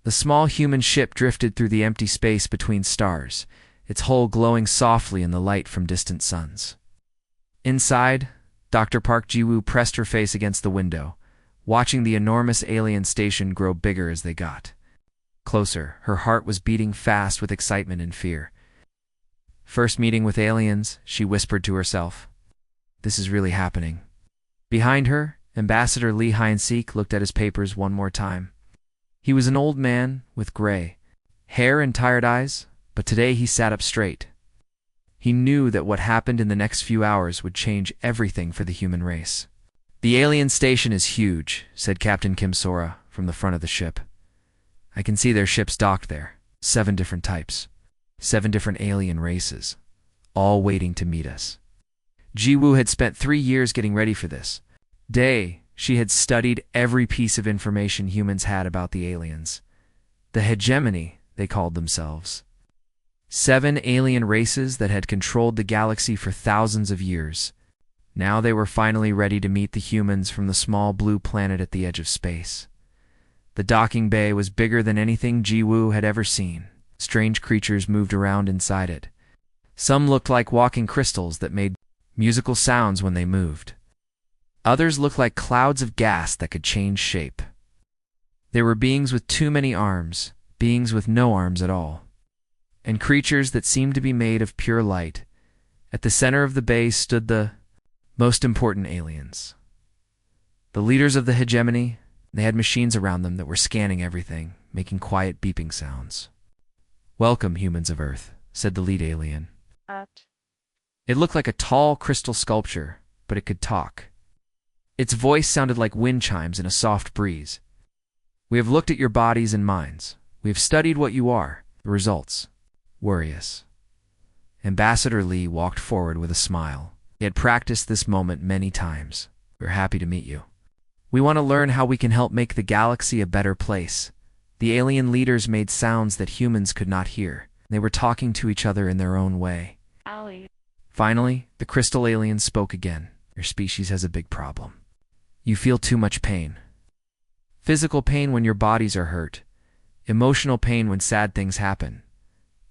The small human ship drifted through the empty space between stars, its hull glowing softly in the light from distant suns. Inside, Dr. Park Ji-woo pressed her face against the window, watching the enormous alien station grow bigger as they got closer. Her heart was beating fast with excitement and fear. First meeting with aliens, she whispered to herself. This is really happening. Behind her, Ambassador Lee Hyun-sik looked at his papers one more time. He was an old man with gray hair and tired eyes, but today he sat up straight. He knew that what happened in the next few hours would change everything for the human race. The alien station is huge, said Captain Kim Sora from the front of the ship. I can see their ships docked there, 7 different types, 7 different alien races, all waiting to meet us. Ji-woo had spent 3 years getting ready for this day. She had studied every piece of information humans had about the aliens. The hegemony, they called themselves. 7 alien races that had controlled the galaxy for thousands of years. Now they were finally ready to meet the humans from the small blue planet at the edge of space. The docking bay was bigger than anything Ji-woo had ever seen. Strange creatures moved around inside it. Some looked like walking crystals that made musical sounds when they moved. Others looked like clouds of gas that could change shape. There were beings with too many arms, beings with no arms at all, and creatures that seemed to be made of pure light. At the center of the bay stood the most important aliens. The leaders of the hegemony. They had machines around them that were scanning everything, making quiet beeping sounds. Welcome, humans of Earth, said the lead alien. It looked like a tall crystal sculpture, but it could talk. Its voice sounded like wind chimes in a soft breeze. We have looked at your bodies and minds. We have studied what you are. The results worry us. Ambassador Lee walked forward with a smile. He had practiced this moment many times. We're happy to meet you. We want to learn how we can help make the galaxy a better place. The alien leaders made sounds that humans could not hear. They were talking to each other in their own way. Finally, the crystal alien spoke again. Your species has a big problem. You feel too much pain. Physical pain when your bodies are hurt. Emotional pain when sad things happen.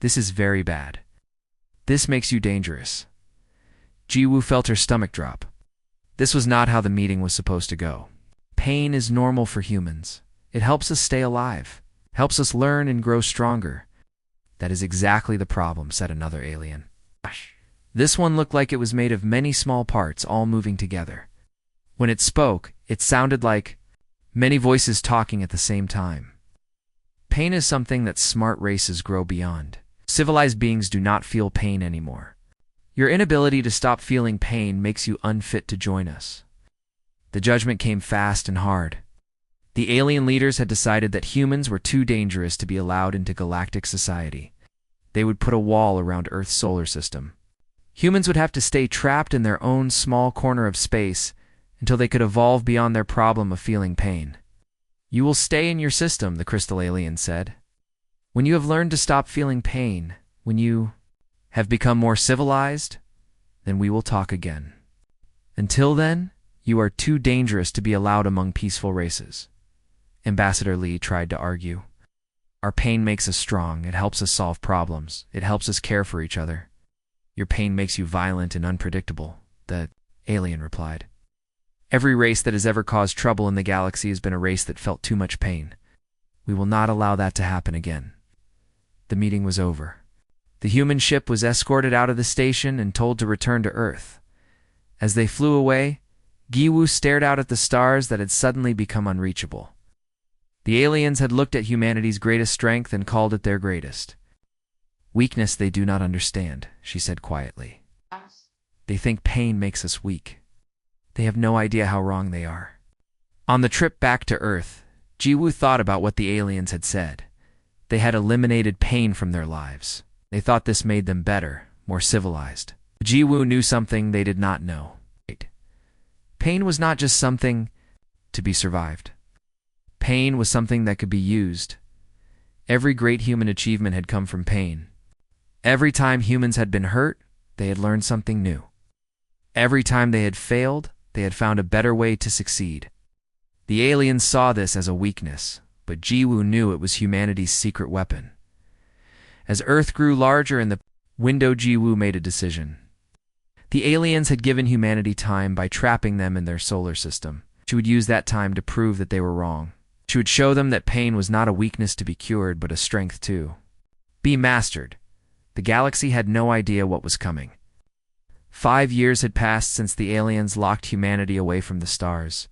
This is very bad. This makes you dangerous. Ji-woo felt her stomach drop. This was not how the meeting was supposed to go. Pain is normal for humans. It helps us stay alive, helps us learn and grow stronger. That is exactly the problem, said another alien. This one looked like it was made of many small parts all moving together. When it spoke, it sounded like many voices talking at the same time. Pain is something that smart races grow beyond. Civilized beings do not feel pain anymore. Your inability to stop feeling pain makes you unfit to join us. The judgment came fast and hard. The alien leaders had decided that humans were too dangerous to be allowed into galactic society. They would put a wall around Earth's solar system. Humans would have to stay trapped in their own small corner of space until they could evolve beyond their problem of feeling pain. You will stay in your system, the crystal alien said. When you have learned to stop feeling pain, when you have become more civilized, then we will talk again. Until then, you are too dangerous to be allowed among peaceful races. Ambassador Lee tried to argue. Our pain makes us strong. It helps us solve problems. It helps us care for each other. Your pain makes you violent and unpredictable, the alien replied. Every race that has ever caused trouble in the galaxy has been a race that felt too much pain. We will not allow that to happen again. The meeting was over. The human ship was escorted out of the station and told to return to Earth. As they flew away, Ji-woo stared out at the stars that had suddenly become unreachable. The aliens had looked at humanity's greatest strength and called it their greatest. Weakness they do not understand, she said quietly. They think pain makes us weak. They have no idea how wrong they are. On the trip back to Earth, Ji-woo thought about what the aliens had said. They had eliminated pain from their lives. They thought this made them better, more civilized. Ji-woo knew something they did not know. Pain was not just something to be survived. Pain was something that could be used. Every great human achievement had come from pain. Every time humans had been hurt, they had learned something new. Every time they had failed, they had found a better way to succeed. The aliens saw this as a weakness, but Jiwoo knew it was humanity's secret weapon. As Earth grew larger in the window, Jiwoo made a decision. The aliens had given humanity time by trapping them in their solar system. She would use that time to prove that they were wrong. She would show them that pain was not a weakness to be cured, but a strength too. Be mastered. The galaxy had no idea what was coming. 5 years had passed since the aliens locked humanity away from the stars.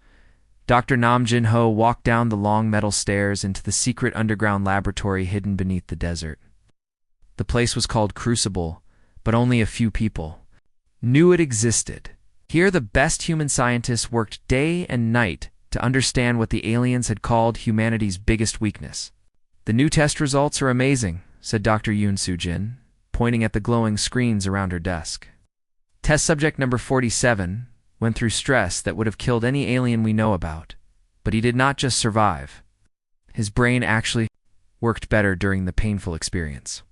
Dr. Nam Jin-ho walked down the long metal stairs into the secret underground laboratory hidden beneath the desert. The place was called Crucible, but only a few people knew it existed. Here the best human scientists worked day and night to understand what the aliens had called humanity's biggest weakness. "The new test results are amazing," said Dr. Yoon Soo-jin, pointing at the glowing screens around her desk. Test subject number 47 went through stress that would have killed any alien we know about, but he did not just survive. His brain actually worked better during the painful experience.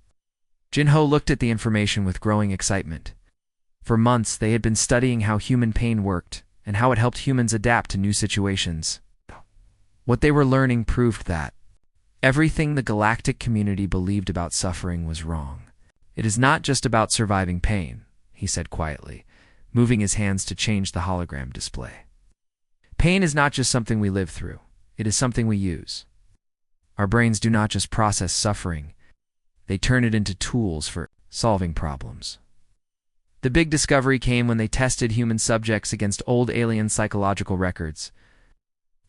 Jin-ho looked at the information with growing excitement. For months, they had been studying how human pain worked and how it helped humans adapt to new situations. What they were learning proved that everything the galactic community believed about suffering was wrong. "It is not just about surviving pain," he said quietly, moving his hands to change the hologram display. "Pain is not just something we live through. It is something we use. Our brains do not just process suffering. They turn it into tools for solving problems." The big discovery came when they tested human subjects against old alien psychological records.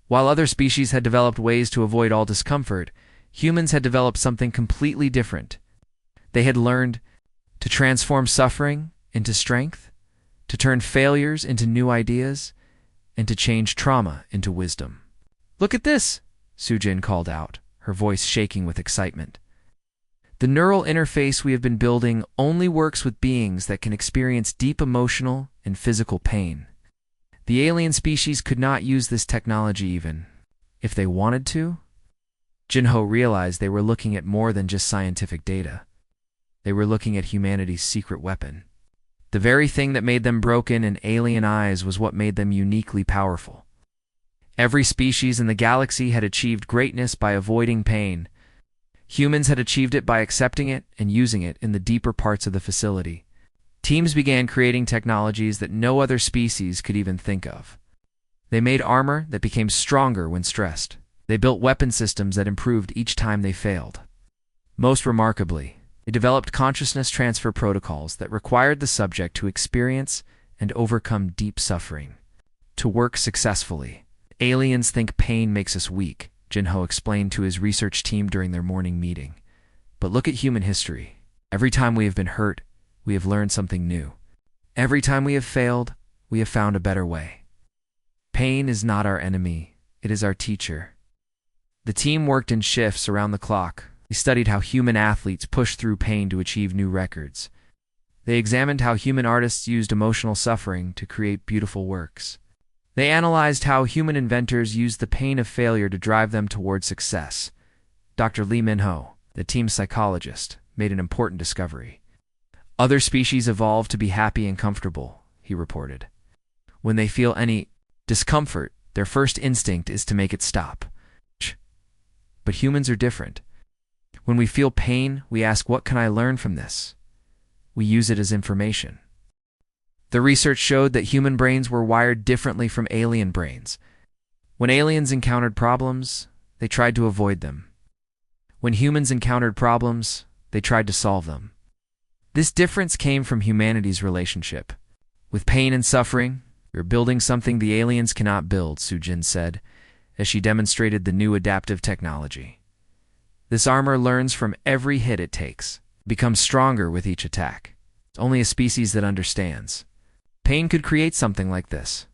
While other species had developed ways to avoid all discomfort, humans had developed something completely different. They had learned to transform suffering into strength, to turn failures into new ideas, and to change trauma into wisdom. "Look at this," Soo-jin called out, her voice shaking with excitement. "The neural interface we have been building only works with beings that can experience deep emotional and physical pain. The alien species could not use this technology even if they wanted to." Jin-ho realized they were looking at more than just scientific data. They were looking at humanity's secret weapon. The very thing that made them broken in alien eyes was what made them uniquely powerful. Every species in the galaxy had achieved greatness by avoiding pain. Humans had achieved it by accepting it and using it in the deeper parts of the facility. Teams began creating technologies that no other species could even think of. They made armor that became stronger when stressed. They built weapon systems that improved each time they failed. Most remarkably, they developed consciousness transfer protocols that required the subject to experience and overcome deep suffering. To work successfully, aliens think pain makes us weak, Jin-ho explained to his research team during their morning meeting. But look at human history. Every time we have been hurt, we have learned something new. Every time we have failed, we have found a better way. Pain is not our enemy, it is our teacher. The team worked in shifts around the clock. They studied how human athletes pushed through pain to achieve new records. They examined how human artists used emotional suffering to create beautiful works. They analyzed how human inventors used the pain of failure to drive them toward success. Dr. Lee Min-ho, the team's psychologist, made an important discovery. "Other species evolved to be happy and comfortable," he reported. "When they feel any discomfort, their first instinct is to make it stop. But humans are different. When we feel pain, we ask, what can I learn from this? We use it as information." The research showed that human brains were wired differently from alien brains. When aliens encountered problems, they tried to avoid them. When humans encountered problems, they tried to solve them. This difference came from humanity's relationship. "With pain and suffering, we're building something the aliens cannot build," Soo-jin said, as she demonstrated the new adaptive technology. "This armor learns from every hit it takes, becomes stronger with each attack. It's only a species that understands. Pain could create something like this."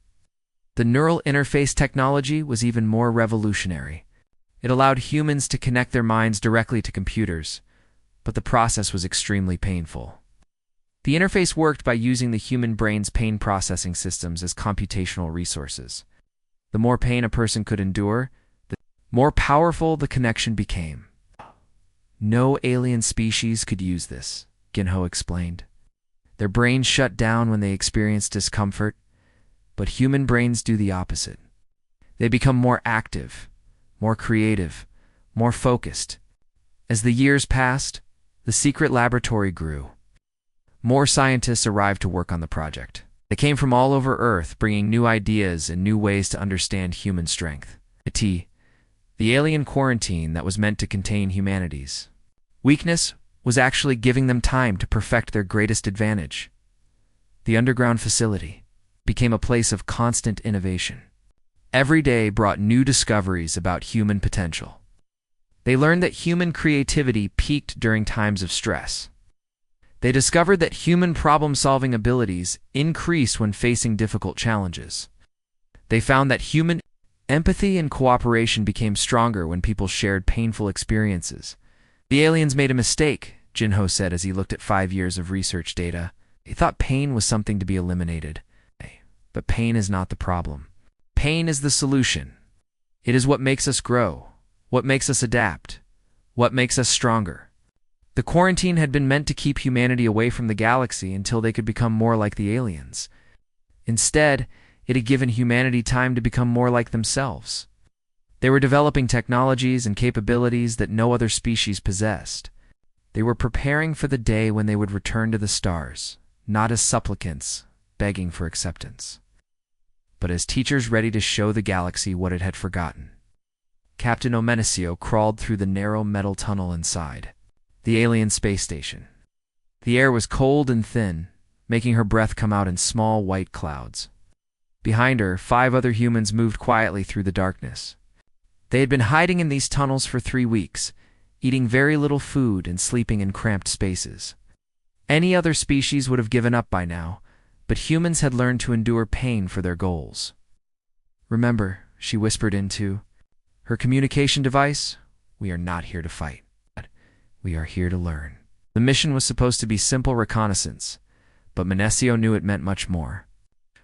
The neural interface technology was even more revolutionary. It allowed humans to connect their minds directly to computers, but the process was extremely painful. The interface worked by using the human brain's pain processing systems as computational resources. The more pain a person could endure, the more powerful the connection became. No alien species could use this, Jin-ho explained. Their brains shut down when they experience discomfort, but human brains do the opposite. They become more active, more creative, more focused. As the years passed, the secret laboratory grew. More scientists arrived to work on the project. They came from all over Earth, bringing new ideas and new ways to understand human strength. The alien quarantine that was meant to contain humanity's weakness was actually giving them time to perfect their greatest advantage. The underground facility became a place of constant innovation. Every day brought new discoveries about human potential. They learned that human creativity peaked during times of stress. They discovered that human problem-solving abilities increase when facing difficult challenges. They found that human empathy and cooperation became stronger when people shared painful experiences. The aliens made a mistake, Jinho said as he looked at 5 years of research data. They thought pain was something to be eliminated. But pain is not the problem. Pain is the solution. It is what makes us grow, what makes us adapt, what makes us stronger. The quarantine had been meant to keep humanity away from the galaxy until they could become more like the aliens. Instead, it had given humanity time to become more like themselves. They were developing technologies and capabilities that no other species possessed. They were preparing for the day when they would return to the stars, not as supplicants begging for acceptance, but as teachers ready to show the galaxy what it had forgotten. Captain Omenesio crawled through the narrow metal tunnel inside the alien space station. The air was cold and thin, making her breath come out in small white clouds. Behind her, 5 other humans moved quietly through the darkness. They had been hiding in these tunnels for 3 weeks, eating very little food and sleeping in cramped spaces. Any other species would have given up by now, but humans had learned to endure pain for their goals. "Remember," she whispered into her communication device, "we are not here to fight. We are here to learn." The mission was supposed to be simple reconnaissance, but Omenesio knew it meant much more.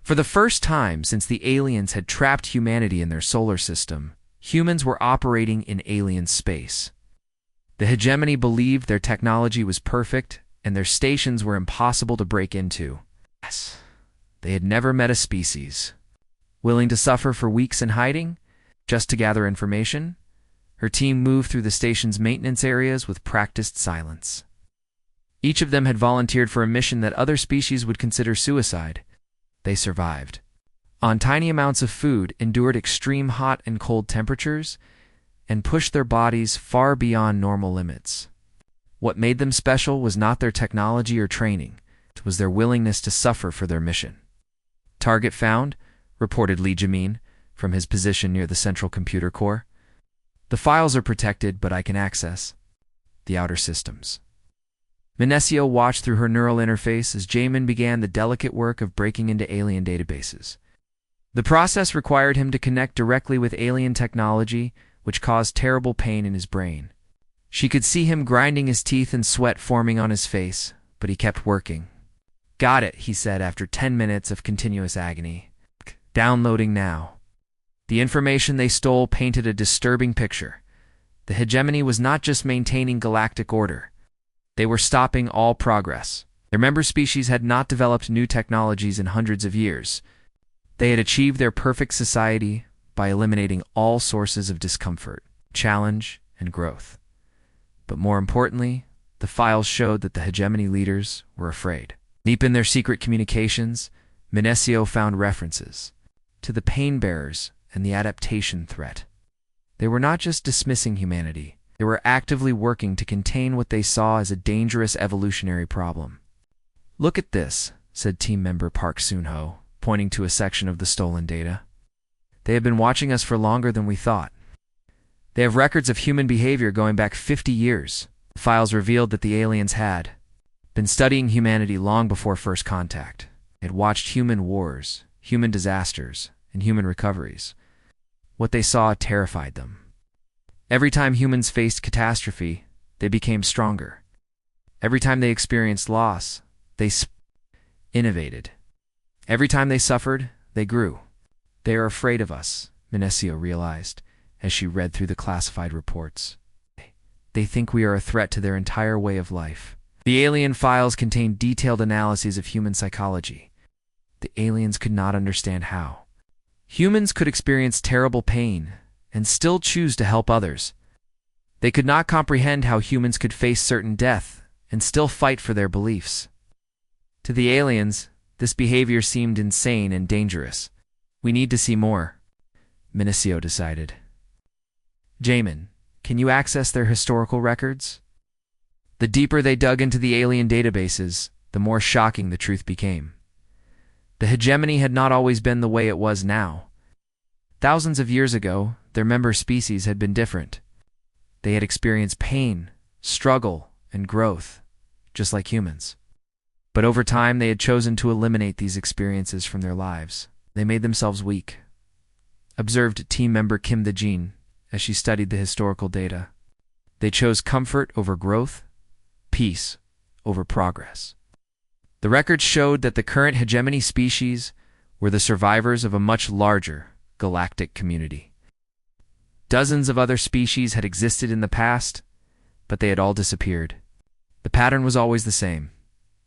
For the first time since the aliens had trapped humanity in their solar system, humans were operating in alien space. The hegemony believed their technology was perfect and their stations were impossible to break into. Yes, they had never met a species willing to suffer for weeks in hiding just to gather information. Her team moved through the station's maintenance areas with practiced silence. Each of them had volunteered for a mission that other species would consider suicide. They survived. On tiny amounts of food, endured extreme hot and cold temperatures, and pushed their bodies far beyond normal limits. What made them special was not their technology or training, it was their willingness to suffer for their mission. "Target found," reported Li Jimin from his position near the central computer core. "The files are protected, but I can access the outer systems." Omenesio watched through her neural interface as Jamin began the delicate work of breaking into alien databases. The process required him to connect directly with alien technology, which caused terrible pain in his brain. She could see him grinding his teeth and sweat forming on his face, but he kept working. "Got it," he said after 10 minutes of continuous agony. "Downloading now." The information they stole painted a disturbing picture. The hegemony was not just maintaining galactic order. They were stopping all progress. Their member species had not developed new technologies in hundreds of years. They had achieved their perfect society by eliminating all sources of discomfort, challenge, and growth. But more importantly, the files showed that the hegemony leaders were afraid. Deep in their secret communications, Omenesio found references to the pain bearers and the adaptation threat. They were not just dismissing humanity. They were actively working to contain what they saw as a dangerous evolutionary problem. "Look at this," said team member Park Soon-ho, pointing to a section of the stolen data. "They have been watching us for longer than we thought. They have records of human behavior going back 50 years. The files revealed that the aliens had been studying humanity long before first contact. They had watched human wars, human disasters, and human recoveries. What they saw terrified them. Every time humans faced catastrophe, they became stronger. Every time they experienced loss, they innovated. Every time they suffered, they grew. They are afraid of us," Omenesio realized as she read through the classified reports. "They think we are a threat to their entire way of life." The alien files contained detailed analyses of human psychology. The aliens could not understand how humans could experience terrible pain and still choose to help others. They could not comprehend how humans could face certain death and still fight for their beliefs. To the aliens, this behavior seemed insane and dangerous. We need to see more, Minicio decided. Jamin, can you access their historical records? The deeper they dug into the alien databases, the more shocking the truth became. The hegemony had not always been the way it was now. Thousands of years ago, their member species had been different. They had experienced pain, struggle, and growth, just like humans. But over time, they had chosen to eliminate these experiences from their lives. They made themselves weak, observed team member Kim the Jean as she studied the historical data. They chose comfort over growth, peace over progress. The records showed that the current hegemony species were the survivors of a much larger galactic community. Dozens of other species had existed in the past, but they had all disappeared. The pattern was always the same.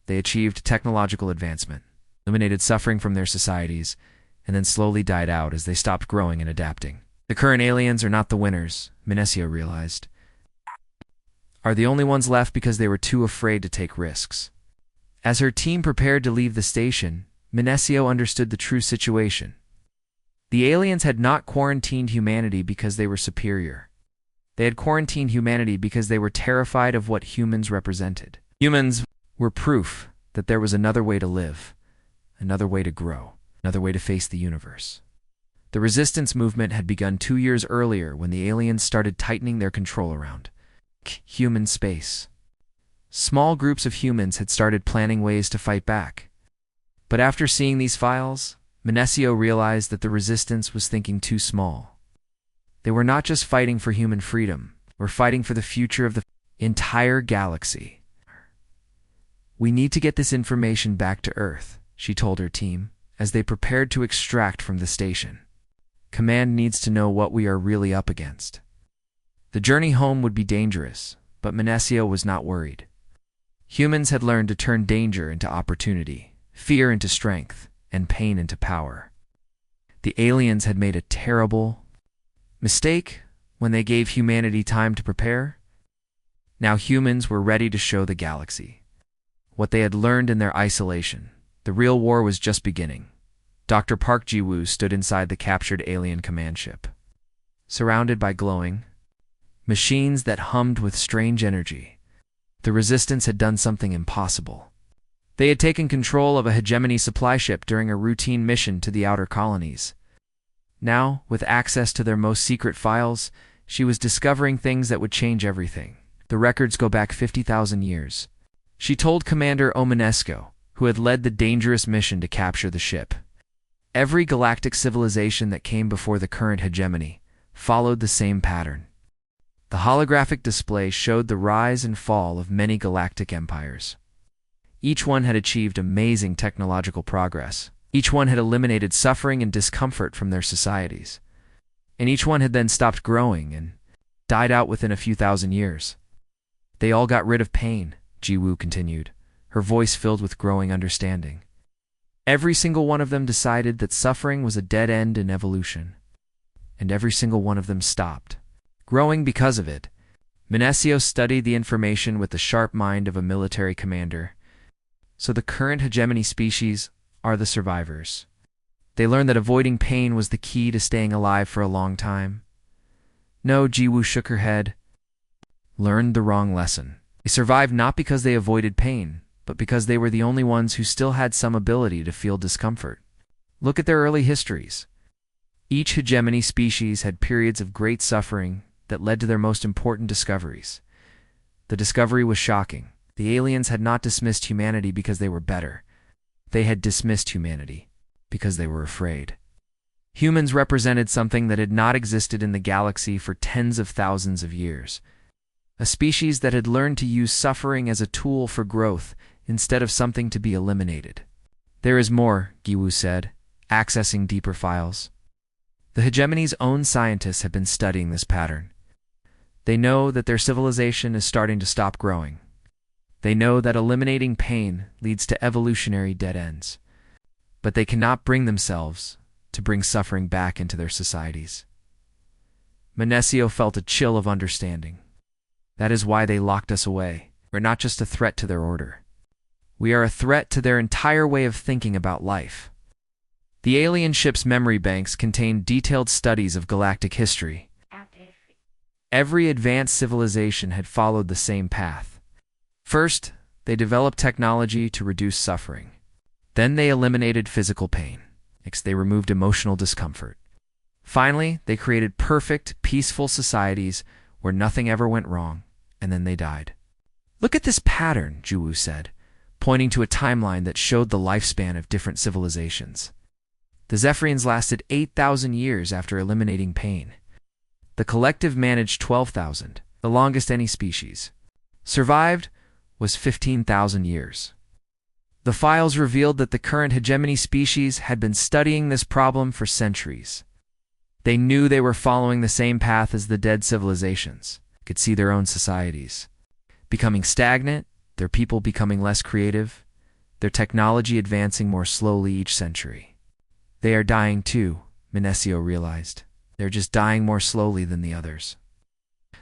They achieved technological advancement, eliminated suffering from their societies, and then slowly died out as they stopped growing and adapting. The current aliens are not the winners, Minicio realized. Are the only ones left because they were too afraid to take risks. As her team prepared to leave the station, Minicio understood the true situation. The aliens had not quarantined humanity because they were superior. They had quarantined humanity because they were terrified of what humans represented. Humans were proof that there was another way to live, another way to grow, another way to face the universe. The resistance movement had begun 2 years earlier when the aliens started tightening their control around human space. Small groups of humans had started planning ways to fight back. But after seeing these files, Minicio realized that the resistance was thinking too small. They were not just fighting for human freedom, they were fighting for the future of the entire galaxy. We need to get this information back to Earth, she told her team, as they prepared to extract from the station. Command needs to know what we are really up against. The journey home would be dangerous, but Minicio was not worried. Humans had learned to turn danger into opportunity, fear into strength, and pain into power. The aliens had made a terrible mistake when they gave humanity time to prepare. Now humans were ready to show the galaxy what they had learned in their isolation. The real war was just beginning. Dr. Park Ji-woo stood inside the captured alien command ship. Surrounded by glowing machines that hummed with strange energy, the resistance had done something impossible. They had taken control of a hegemony supply ship during a routine mission to the outer colonies. Now, with access to their most secret files, she was discovering things that would change everything. The records go back 50,000 years. She told Commander Omanesco, who had led the dangerous mission to capture the ship. Every galactic civilization that came before the current hegemony followed the same pattern. The holographic display showed the rise and fall of many galactic empires. Each one had achieved amazing technological progress. Each one had eliminated suffering and discomfort from their societies. And each one had then stopped growing and died out within a few thousand years. They all got rid of pain, Ji-woo continued, her voice filled with growing understanding. Every single one of them decided that suffering was a dead end in evolution. And every single one of them stopped growing because of it. Minicio studied the information with the sharp mind of a military commander. So the current hegemony species are the survivors. They learned that avoiding pain was the key to staying alive for a long time. No, Ji-woo shook her head. Learned the wrong lesson. They survived not because they avoided pain, but because they were the only ones who still had some ability to feel discomfort. Look at their early histories. Each hegemony species had periods of great suffering that led to their most important discoveries. The discovery was shocking. The aliens had not dismissed humanity because they were better. They had dismissed humanity because they were afraid. Humans represented something that had not existed in the galaxy for tens of thousands of years. A species that had learned to use suffering as a tool for growth instead of something to be eliminated. There is more, Ji-woo said, accessing deeper files. The hegemony's own scientists have been studying this pattern. They know that their civilization is starting to stop growing. They know that eliminating pain leads to evolutionary dead ends. But they cannot bring themselves to bring suffering back into their societies. Minicio felt a chill of understanding. That is why they locked us away. We're not just a threat to their order. We are a threat to their entire way of thinking about life. The alien ship's memory banks contain detailed studies of galactic history. Every advanced civilization had followed the same path. First, they developed technology to reduce suffering. Then they eliminated physical pain. Next, they removed emotional discomfort. Finally, they created perfect, peaceful societies where nothing ever went wrong, and then they died. Look at this pattern, Jiwoo said, pointing to a timeline that showed the lifespan of different civilizations. The Zephyrians lasted 8,000 years after eliminating pain. The collective managed 12,000, the longest any species. Survived was 15,000 years. The files revealed that the current hegemony species had been studying this problem for centuries. They knew they were following the same path as the dead civilizations, could see their own societies becoming stagnant, their people becoming less creative, their technology advancing more slowly each century. They are dying too, Minesio realized. They're just dying more slowly than the others.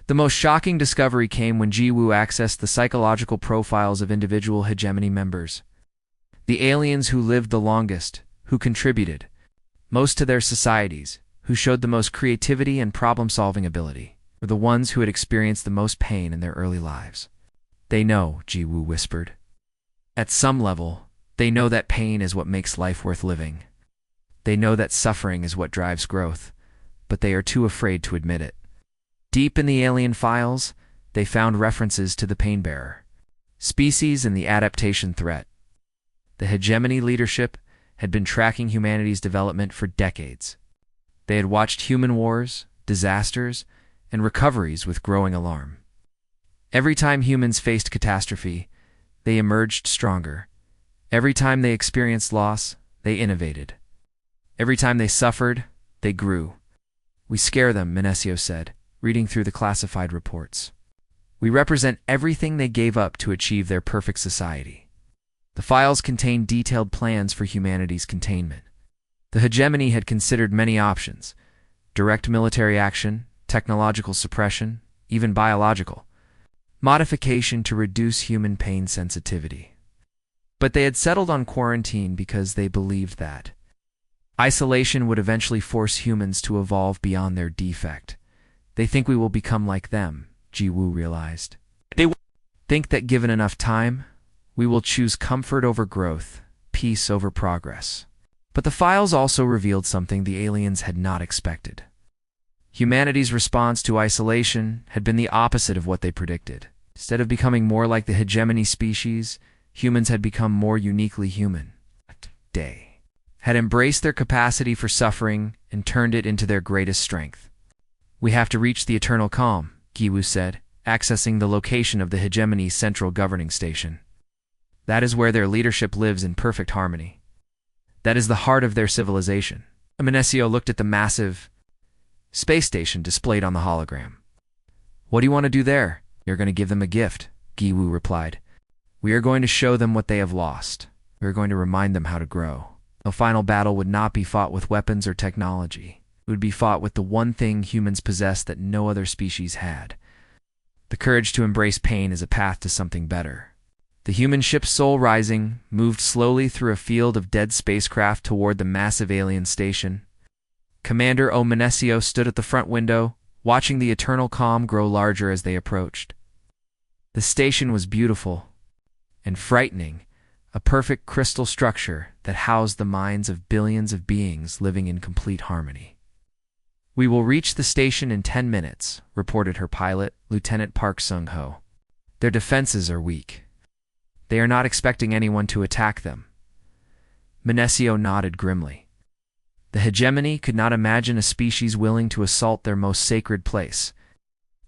The most shocking discovery came when Jiwoo accessed the psychological profiles of individual hegemony members. The aliens who lived the longest, who contributed most to their societies, who showed the most creativity and problem-solving ability, were the ones who had experienced the most pain in their early lives. They know, Jiwoo whispered. At some level, they know that pain is what makes life worth living. They know that suffering is what drives growth, but they are too afraid to admit it. Deep in the alien files, they found references to the pain-bearer, species and the adaptation threat. The hegemony leadership had been tracking humanity's development for decades. They had watched human wars, disasters, and recoveries with growing alarm. Every time humans faced catastrophe, they emerged stronger. Every time they experienced loss, they innovated. Every time they suffered, they grew. We scare them, Minesio said, reading through the classified reports. We represent everything they gave up to achieve their perfect society. The files contained detailed plans for humanity's containment. The hegemony had considered many options: direct military action, technological suppression, even biological modification to reduce human pain sensitivity. But they had settled on quarantine because they believed that isolation would eventually force humans to evolve beyond their defect. They think we will become like them, Jiwoo realized. They think that given enough time, we will choose comfort over growth, peace over progress. But the files also revealed something the aliens had not expected. Humanity's response to isolation had been the opposite of what they predicted. Instead of becoming more like the hegemony species, humans had become more uniquely human. They had embraced their capacity for suffering and turned it into their greatest strength. We have to reach the eternal calm, Jiwoo said, accessing the location of the hegemony's central governing station. That is where their leadership lives in perfect harmony. That is the heart of their civilization. Minesio looked at the massive space station displayed on the hologram. What do you want to do there? You're going to give them a gift, Jiwoo replied. We are going to show them what they have lost. We are going to remind them how to grow. The final battle would not be fought with weapons or technology. It would be fought with the one thing humans possess that no other species had. The courage to embrace pain is a path to something better. The human ship Soul Rising moved slowly through a field of dead spacecraft toward the massive alien station. Commander Minesio stood at the front window, watching the eternal calm grow larger as they approached. The station was beautiful and frightening, a perfect crystal structure that housed the minds of billions of beings living in complete harmony. We will reach the station in 10 minutes, reported her pilot, Lieutenant Park Sung-ho. Their defenses are weak. They are not expecting anyone to attack them. Minesio nodded grimly. The hegemony could not imagine a species willing to assault their most sacred place.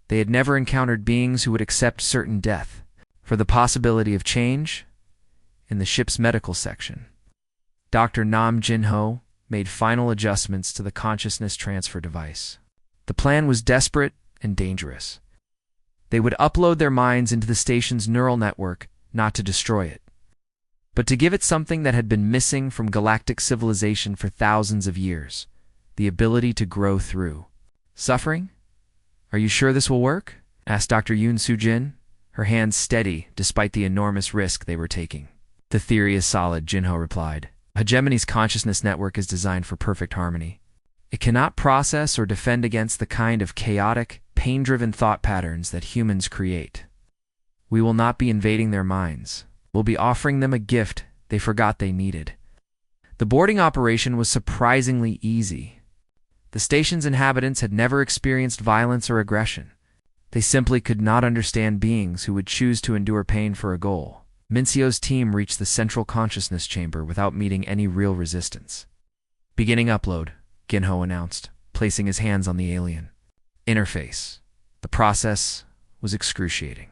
They had never encountered beings who would accept certain death for the possibility of change. In the ship's medical section, Dr. Nam Jin-ho made final adjustments to the consciousness transfer device. The plan was desperate and dangerous. They would upload their minds into the station's neural network, not to destroy it, but to give it something that had been missing from galactic civilization for thousands of years: the ability to grow through suffering. Are you sure this will work? asked Dr. Yoon Soo-jin, her hands steady despite the enormous risk they were taking. The theory is solid, Jinho replied. Hegemony's consciousness network is designed for perfect harmony. It cannot process or defend against the kind of chaotic, pain-driven thought patterns that humans create. We will not be invading their minds. We'll be offering them a gift they forgot they needed. The boarding operation was surprisingly easy. The station's inhabitants had never experienced violence or aggression. They simply could not understand beings who would choose to endure pain for a goal. Minseo's team reached the central consciousness chamber without meeting any real resistance. Beginning upload, Ginho announced, placing his hands on the alien. Interface. The process was excruciating.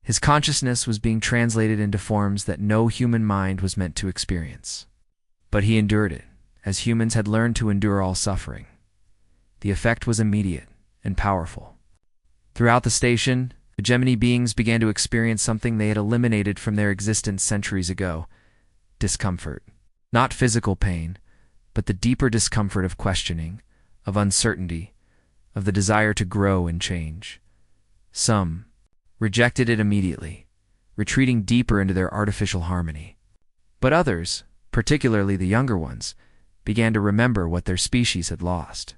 His consciousness was being translated into forms that no human mind was meant to experience. But he endured it, as humans had learned to endure all suffering. The effect was immediate and powerful. Throughout the station, hegemony beings began to experience something they had eliminated from their existence centuries ago: discomfort. Not physical pain, but the deeper discomfort of questioning, of uncertainty, of the desire to grow and change. Some rejected it immediately, retreating deeper into their artificial harmony. But others, particularly the younger ones, began to remember what their species had lost.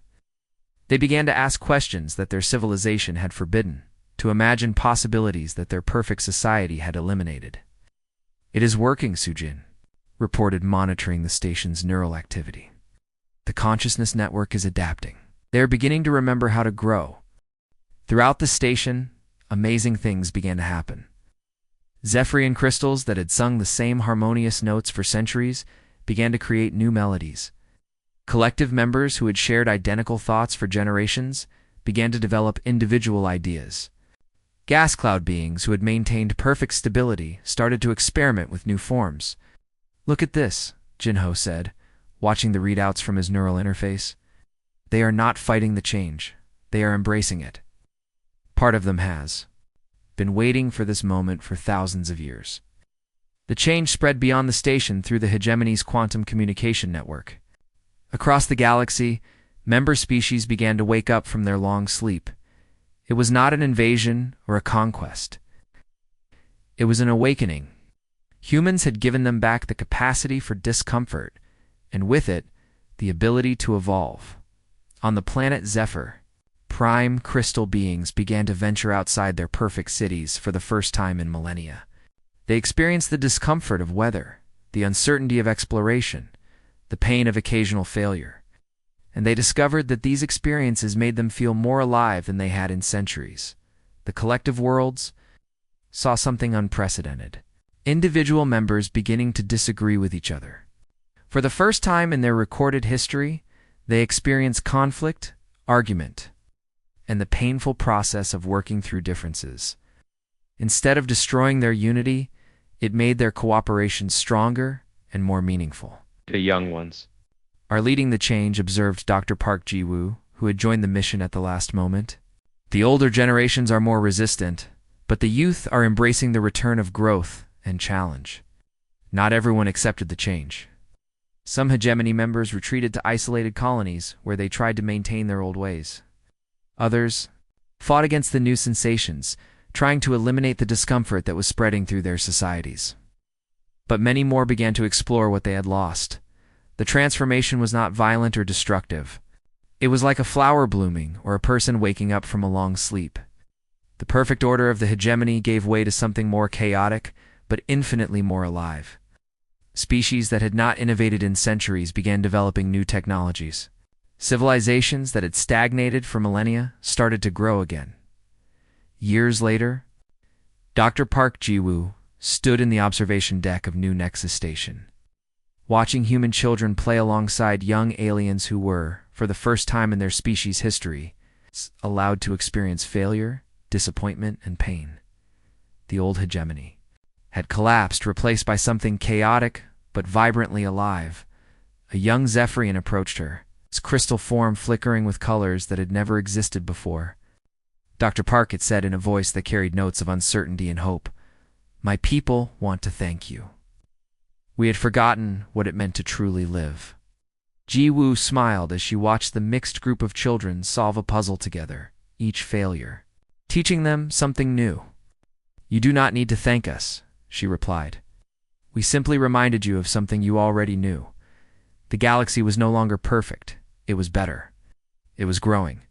They began to ask questions that their civilization had forbidden, to imagine possibilities that their perfect society had eliminated. It is working, Soo-jin reported, monitoring the station's neural activity. The consciousness network is adapting. They are beginning to remember how to grow. Throughout the station, amazing things began to happen. Zephyrian crystals that had sung the same harmonious notes for centuries began to create new melodies. Collective members who had shared identical thoughts for generations began to develop individual ideas. Gas cloud beings who had maintained perfect stability started to experiment with new forms. Look at this, Jinho said, watching the readouts from his neural interface. They are not fighting the change. They are embracing it. Part of them has been waiting for this moment for thousands of years. The change spread beyond the station through the hegemony's quantum communication network. Across the galaxy, member species began to wake up from their long sleep. It was not an invasion or a conquest. It was an awakening. Humans had given them back the capacity for discomfort, and with it, the ability to evolve. On the planet Zephyr, prime crystal beings began to venture outside their perfect cities for the first time in millennia. They experienced the discomfort of weather, the uncertainty of exploration, the pain of occasional failure, and they discovered that these experiences made them feel more alive than they had in centuries. The collective worlds saw something unprecedented. Individual members beginning to disagree with each other. For the first time in their recorded history, they experienced conflict, argument, and the painful process of working through differences. Instead of destroying their unity, it made their cooperation stronger and more meaningful. The young ones are leading the change, observed Dr. Park Ji-woo, who had joined the mission at the last moment. The older generations are more resistant, but the youth are embracing the return of growth and challenge. Not everyone accepted the change. Some hegemony members retreated to isolated colonies where they tried to maintain their old ways. Others fought against the new sensations, trying to eliminate the discomfort that was spreading through their societies. But many more began to explore what they had lost. The transformation was not violent or destructive. It was like a flower blooming or a person waking up from a long sleep. The perfect order of the hegemony gave way to something more chaotic, but infinitely more alive. Species that had not innovated in centuries began developing new technologies. Civilizations that had stagnated for millennia started to grow again. Years later, Dr. Park Ji-woo stood in the observation deck of New Nexus Station, watching human children play alongside young aliens who were, for the first time in their species' history, allowed to experience failure, disappointment, and pain. The old hegemony had collapsed, replaced by something chaotic but vibrantly alive. A young Zephyrian approached her, its crystal form flickering with colors that had never existed before. Dr. Park had said in a voice that carried notes of uncertainty and hope, "My people want to thank you." We had forgotten what it meant to truly live. Ji-woo smiled as she watched the mixed group of children solve a puzzle together, each failure teaching them something new. You do not need to thank us, she replied. We simply reminded you of something you already knew. The galaxy was no longer perfect. It was better. It was growing.